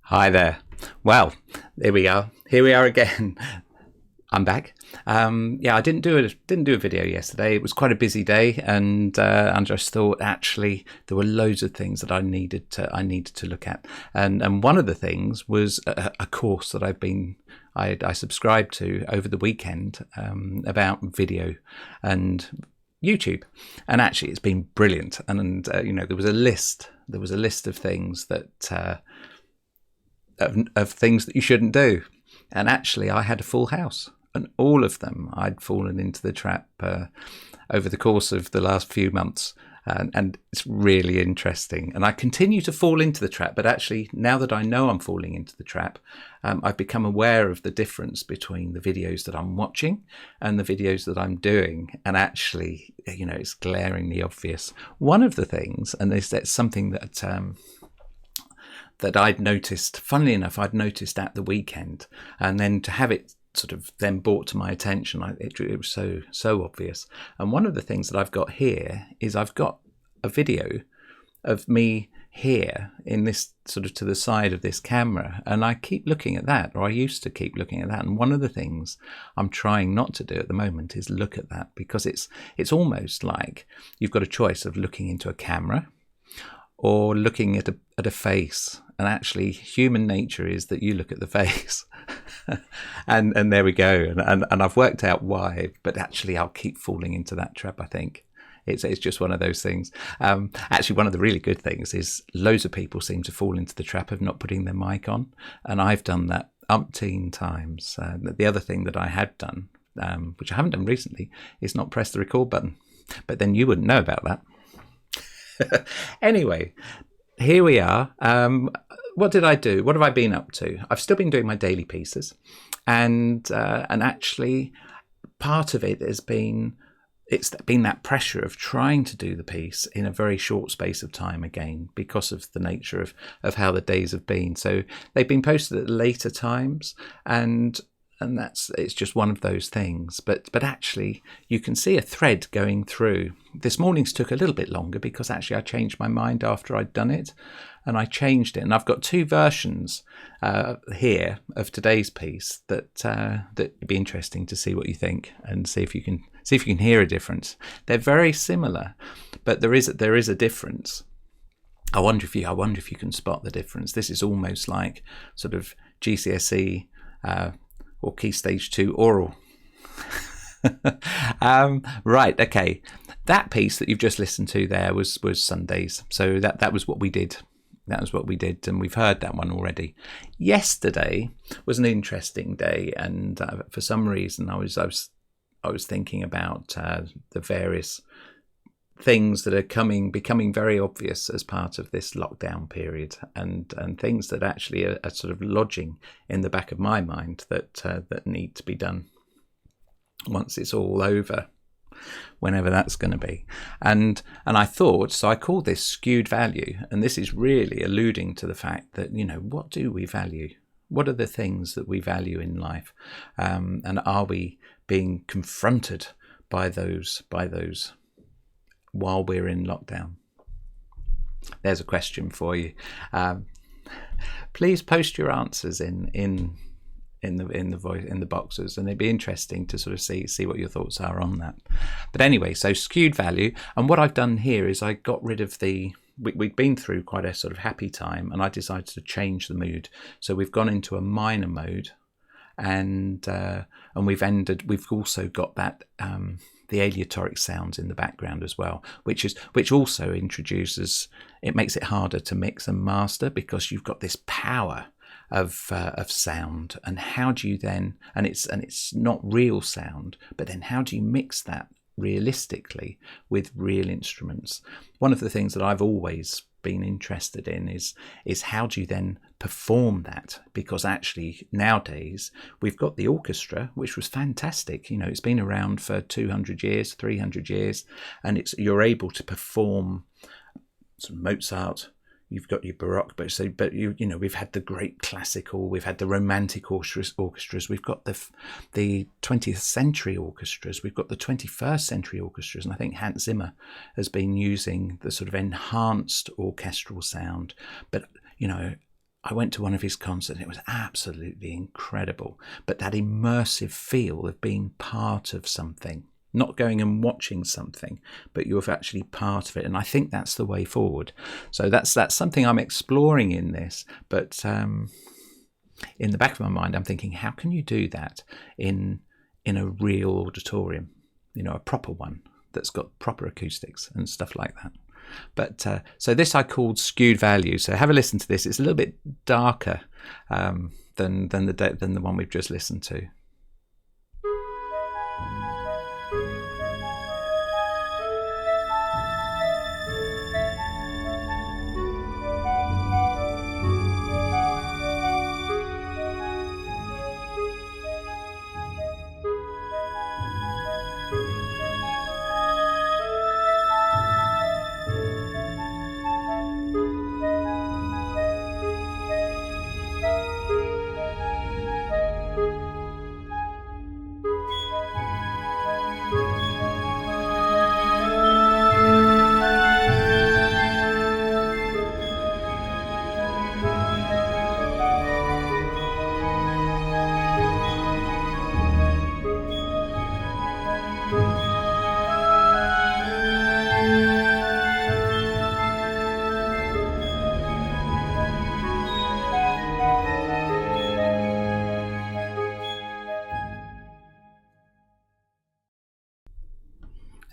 Hi there. Well, there we are. Here we are again. I'm back. I didn't do a video yesterday. It was quite a busy day, and I just thought actually there were loads of things that I needed to look at, and one of the things was a course that I subscribed to over the weekend about video and YouTube, and actually it's been brilliant. And there was a list. There was a list of things that. Of things that you shouldn't do. And actually, I had a full house, and all of them I'd fallen into the trap over the course of the last few months. And it's really interesting. And I continue to fall into the trap. But actually, now that I know I'm falling into the trap, I've become aware of the difference between the videos that I'm watching and the videos that I'm doing. And actually, it's glaringly obvious. One of the things, and that's something that I'd noticed, funnily enough, I'd noticed at the weekend, and then to have it sort of then brought to my attention, it was so obvious. And one of the things that I've got here is I've got a video of me here in this sort of to the side of this camera, and I keep looking at that, or I used to keep looking at that. And one of the things I'm trying not to do at the moment is look at that, because it's almost like you've got a choice of looking into a camera or looking at a face. And actually, human nature is that you look at the face. and there we go. And I've worked out why, but actually I'll keep falling into that trap, I think. It's just one of those things. Actually, one of the really good things is loads of people seem to fall into the trap of not putting their mic on. And I've done that umpteen times. The other thing that I had done, which I haven't done recently, is not press the record button. But then you wouldn't know about that. Anyway, here we are. What did I do? What have I been up to? I've still been doing my daily pieces, and actually, part of it has been that pressure of trying to do the piece in a very short space of time again, because of the nature of how the days have been. So they've been posted at later times, and it's just one of those things. But actually, you can see a thread going through. This morning's took a little bit longer because actually I changed my mind after I'd done it, and I changed it. And I've got two versions here of today's piece that'd be interesting to see what you think, and see if you can hear a difference. They're very similar, but there is a difference. I wonder if you can spot the difference. This is almost like sort of GCSE. Or Key Stage 2 oral. Right, okay. That piece that you've just listened to there was Sundays. So that was what we did. That was what we did, and we've heard that one already. Yesterday was an interesting day, and for some reason I was thinking about the various things that are becoming very obvious as part of this lockdown period, and things that actually are sort of lodging in the back of my mind that need to be done once it's all over, whenever that's going to be. And I thought, so I call this skewed value, and this is really alluding to the fact that, what do we value? What are the things that we value in life? And are we being confronted by those while we're in lockdown? There's a question for you. Please post your answers in the boxes, and it'd be interesting to sort of see what your thoughts are on that. But anyway, so skewed value, and what I've done here is I got rid of we'd been through quite a sort of happy time, and I decided to change the mood. So we've gone into a minor mode, and we've also got that the aleatoric sounds in the background as well, which also introduces, it makes it harder to mix and master, because you've got this power of sound. And how do you then, and it's not real sound, but then how do you mix that realistically with real instruments? One of the things that I've always been interested in is how do you then perform that? Because actually nowadays we've got the orchestra, which was fantastic. It's been around for 200 years, 300 years, and you're able to perform some Mozart. You've got your Baroque, but we've had the great classical, we've had the romantic orchestras, we've got the 20th century orchestras, we've got the 21st century orchestras, and I think Hans Zimmer has been using the sort of enhanced orchestral sound. But I went to one of his concerts and it was absolutely incredible. But that immersive feel of being part of something, not going and watching something, but you're actually part of it. And I think that's the way forward. So that's something I'm exploring in this. But in the back of my mind, I'm thinking, how can you do that in a real auditorium? You know, a proper one that's got proper acoustics and stuff like that. But so this I called Skewed Value. So have a listen to this. It's a little bit darker than the one we've just listened to.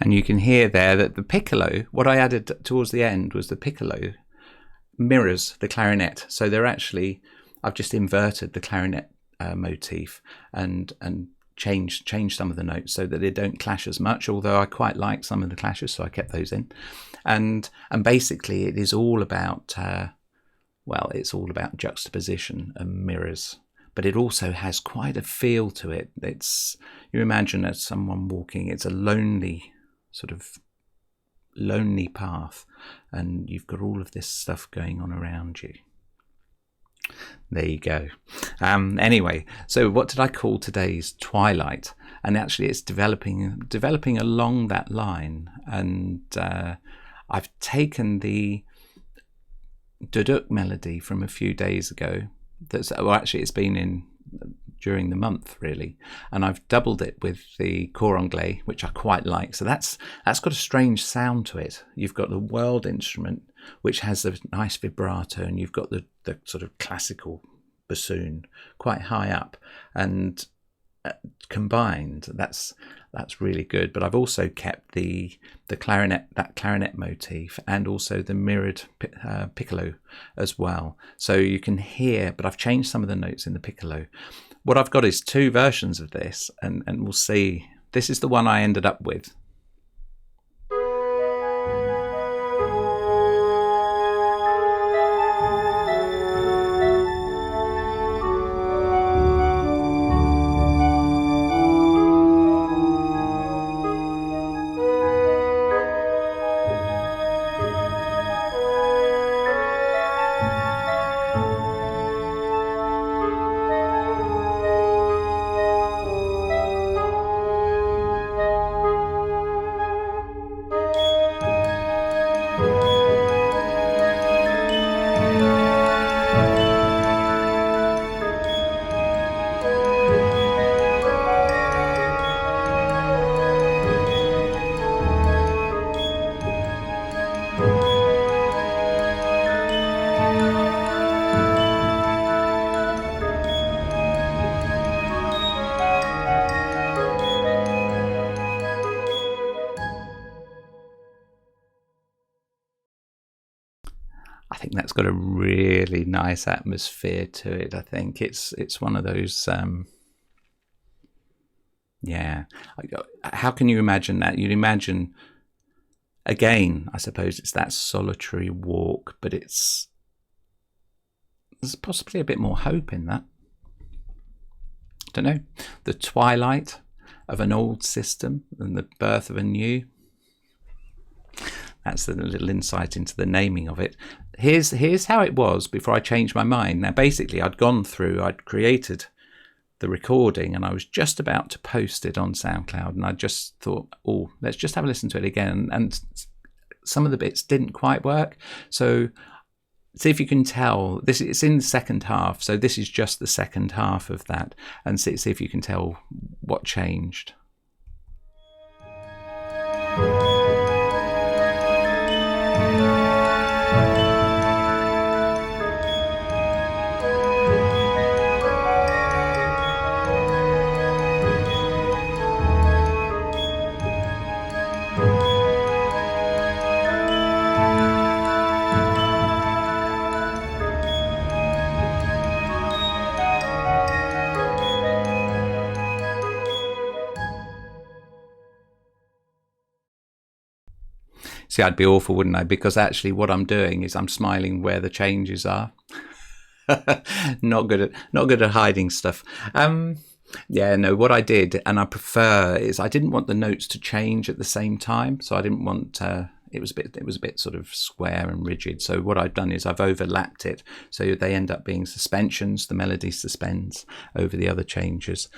And you can hear there that the piccolo, what I added towards the end was the piccolo mirrors the clarinet. So they're actually, I've just inverted the clarinet motif and changed some of the notes so that they don't clash as much, although I quite like some of the clashes, so I kept those in. And basically it is all about, it's all about juxtaposition and mirrors. But it also has quite a feel to it. You imagine as someone walking, it's a lonely path, and you've got all of this stuff going on around you. There you go. Anyway, so what did I call today's Twilight? And actually it's developing along that line. And I've taken the duduk melody from a few days ago. It's been in during the month really, and I've doubled it with the cor anglais, which I quite like. So that's got a strange sound to it. You've got the world instrument, which has a nice vibrato, and you've got the sort of classical bassoon quite high up, and combined that's really good. But I've also kept the clarinet motif, and also the mirrored piccolo as well, so you can hear, but I've changed some of the notes in the piccolo. What I've got is two versions of this, and we'll see. This is the one I ended up with. I think that's got a really nice atmosphere to it. I think it's one of those, how can you imagine that? You'd imagine, again, I suppose it's that solitary walk, but there's possibly a bit more hope in that. Don't know, the twilight of an old system and the birth of a new. That's a little insight into the naming of it. Here's how it was before I changed my mind. Now, basically, I'd created the recording, and I was just about to post it on SoundCloud, and I just thought, let's just have a listen to it again. And some of the bits didn't quite work, so see if you can tell this. It's in the second half, so this is just the second half of that, and see if you can tell what changed. See, I'd be awful, wouldn't I? Because actually what I'm doing is I'm smiling where the changes are. Not good at hiding stuff. Yeah, no, what I did, and I prefer, is I didn't want the notes to change at the same time. So I didn't want it was a bit sort of square and rigid. So what I've done is I've overlapped it, so they end up being suspensions. The melody suspends over the other changes.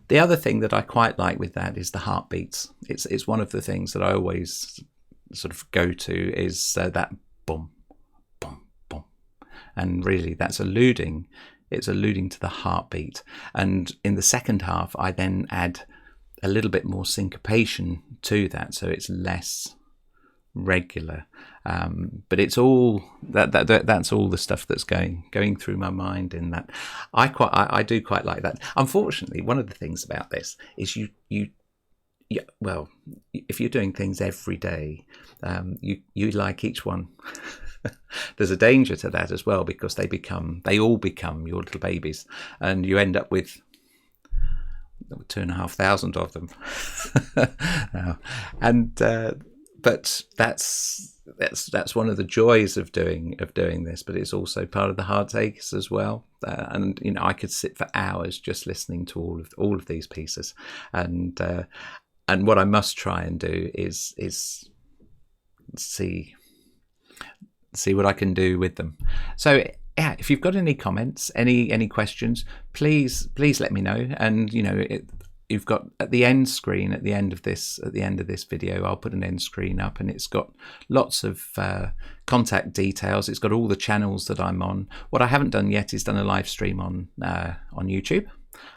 The other thing that I quite like with that is the heartbeats. It's one of the things that I always sort of go to, is that boom, boom, boom, and really that's alluding to the heartbeat. And in the second half, I then add a little bit more syncopation to that, so it's less regular. But it's all that's all the stuff that's going through my mind in that. I do quite like that. Unfortunately, one of the things about this is yeah, well, if you're doing things every day, you like each one. There's a danger to that as well, because they all become your little babies, and you end up with 2,500 of them. And but that's one of the joys of doing this. But it's also part of the heartaches as well. And I could sit for hours just listening to all of these pieces, and what I must try and do is see what I can do with them. So yeah, if you've got any comments, any questions, please let me know. And you've got at the end screen, at the end of this video, I'll put an end screen up, and it's got lots of contact details. It's got all the channels that I'm on. What I haven't done yet is done a live stream on YouTube.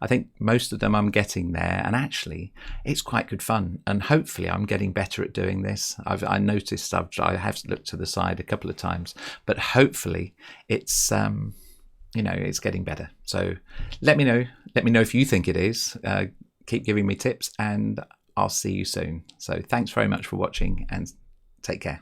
I think most of them I'm getting there, and actually it's quite good fun, and hopefully I'm getting better at doing this. I noticed I have looked to the side a couple of times, but hopefully it's it's getting better. So let me know if you think it is. Keep giving me tips, and I'll see you soon. So thanks very much for watching, and take care.